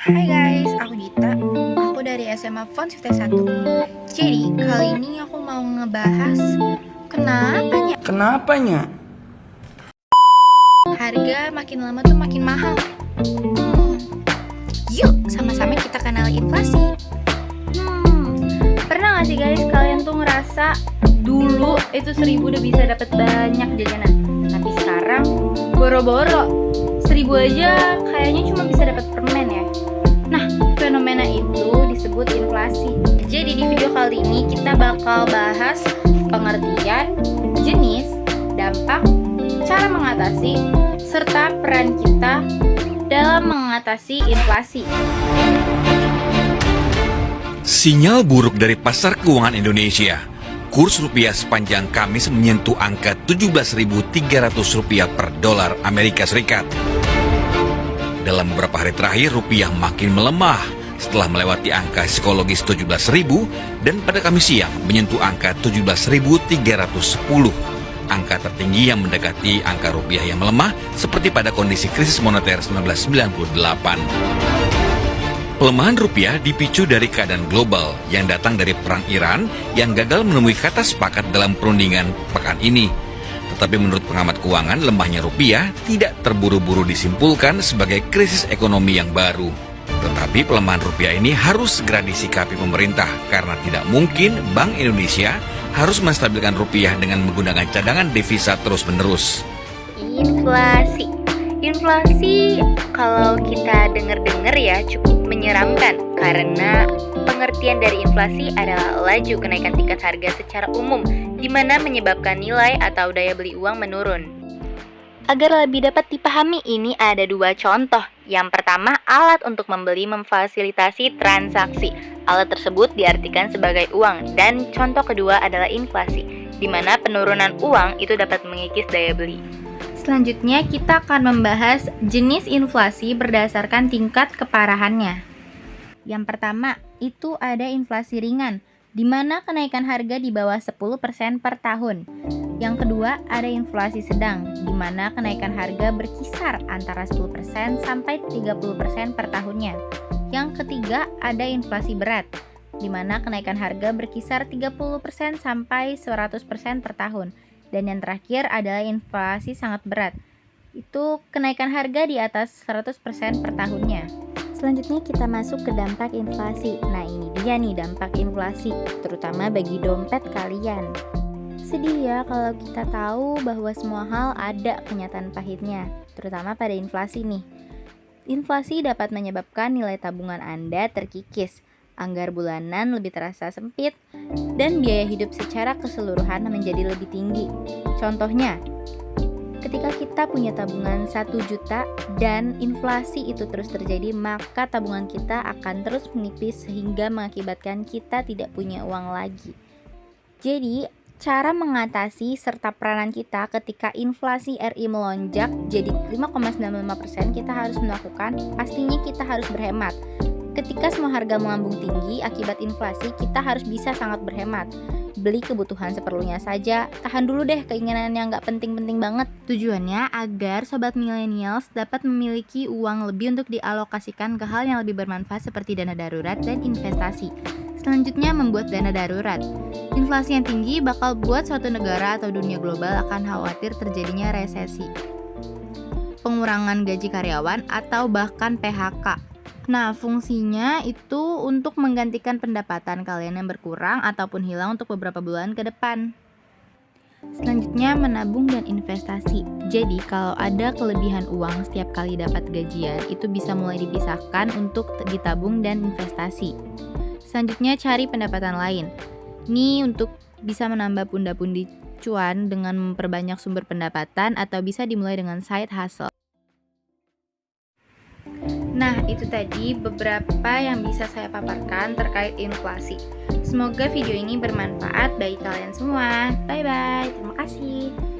Hai guys, aku Gita. Aku dari SMA Font 1. Jadi, kali ini aku mau ngebahas kenapanya Kenapanya? harga makin lama tuh makin mahal. Yuk, sama-sama kita kenal inflasi. Pernah gak sih guys, kalian tuh ngerasa dulu itu 1.000 udah bisa dapat banyak jajanan, tapi sekarang boro-boro 1.000 aja kayaknya cuma bisa dapat permen ya. Nah, fenomena itu disebut inflasi. Jadi di video kali ini kita bakal bahas pengertian, jenis, dampak, cara mengatasi, serta peran kita dalam mengatasi inflasi. Sinyal buruk dari pasar keuangan Indonesia. Kurs rupiah sepanjang Kamis menyentuh angka Rp17.300 per dolar Amerika Serikat. Dalam beberapa hari terakhir, rupiah makin melemah setelah melewati angka psikologis 17.000 dan pada Kamis siang menyentuh angka 17.310. Angka tertinggi yang mendekati angka rupiah yang melemah seperti pada kondisi krisis moneter 1998. Pelemahan rupiah dipicu dari keadaan global yang datang dari perang Iran yang gagal menemui kata sepakat dalam perundingan pekan ini. Tetapi menurut pengamat keuangan, lemahnya rupiah tidak terburu-buru disimpulkan sebagai krisis ekonomi yang baru. Tetapi pelemahan rupiah ini harus segera disikapi pemerintah karena tidak mungkin Bank Indonesia harus menstabilkan rupiah dengan menggunakan cadangan devisa terus-menerus. Inflasi kalau kita dengar-dengar ya cukup menyeramkan karena pengertian dari inflasi adalah laju kenaikan tingkat harga secara umum di mana menyebabkan nilai atau daya beli uang menurun. Agar lebih dapat dipahami ini ada dua contoh. Yang pertama, alat untuk membeli memfasilitasi transaksi. Alat tersebut diartikan sebagai uang dan contoh kedua adalah inflasi, di mana penurunan uang itu dapat mengikis daya beli. Selanjutnya kita akan membahas jenis inflasi berdasarkan tingkat keparahannya. Yang pertama, itu ada inflasi ringan, di mana kenaikan harga di bawah 10% per tahun. Yang kedua, ada inflasi sedang, di mana kenaikan harga berkisar antara 10% sampai 30% per tahunnya. Yang ketiga, ada inflasi berat, di mana kenaikan harga berkisar 30% sampai 100% per tahun. Dan yang terakhir adalah inflasi sangat berat. Itu kenaikan harga di atas 100% per tahunnya. Selanjutnya kita masuk ke dampak inflasi. Nah, ini dia nih dampak inflasi, terutama bagi dompet kalian. Sedih ya kalau kita tahu bahwa semua hal ada kenyataan pahitnya, terutama pada inflasi nih. Inflasi dapat menyebabkan nilai tabungan Anda terkikis, anggar bulanan lebih terasa sempit, dan biaya hidup secara keseluruhan menjadi lebih tinggi. Contohnya, ketika kita punya tabungan 1 juta dan inflasi itu terus terjadi, maka tabungan kita akan terus menipis sehingga mengakibatkan kita tidak punya uang lagi. Jadi, cara mengatasi serta peranan kita ketika inflasi RI melonjak jadi 5,95%, kita harus melakukan, pastinya kita harus berhemat. Ketika semua harga melambung tinggi akibat inflasi, kita harus bisa sangat berhemat. Beli kebutuhan seperlunya saja, tahan dulu deh keinginan yang gak penting-penting banget. Tujuannya agar sobat millennials dapat memiliki uang lebih untuk dialokasikan ke hal yang lebih bermanfaat seperti dana darurat dan investasi. Selanjutnya, membuat dana darurat. Inflasi yang tinggi bakal buat suatu negara atau dunia global akan khawatir terjadinya resesi, pengurangan gaji karyawan, atau bahkan PHK. Nah, fungsinya itu untuk menggantikan pendapatan kalian yang berkurang ataupun hilang untuk beberapa bulan ke depan. Selanjutnya, menabung dan investasi. Jadi, kalau ada kelebihan uang setiap kali dapat gajian, itu bisa mulai dipisahkan untuk ditabung dan investasi. Selanjutnya, cari pendapatan lain. Ini untuk bisa menambah pundi-pundi cuan dengan memperbanyak sumber pendapatan atau bisa dimulai dengan side hustle. Nah, itu tadi beberapa yang bisa saya paparkan terkait inflasi. Semoga video ini bermanfaat bagi kalian semua. Bye-bye, terima kasih.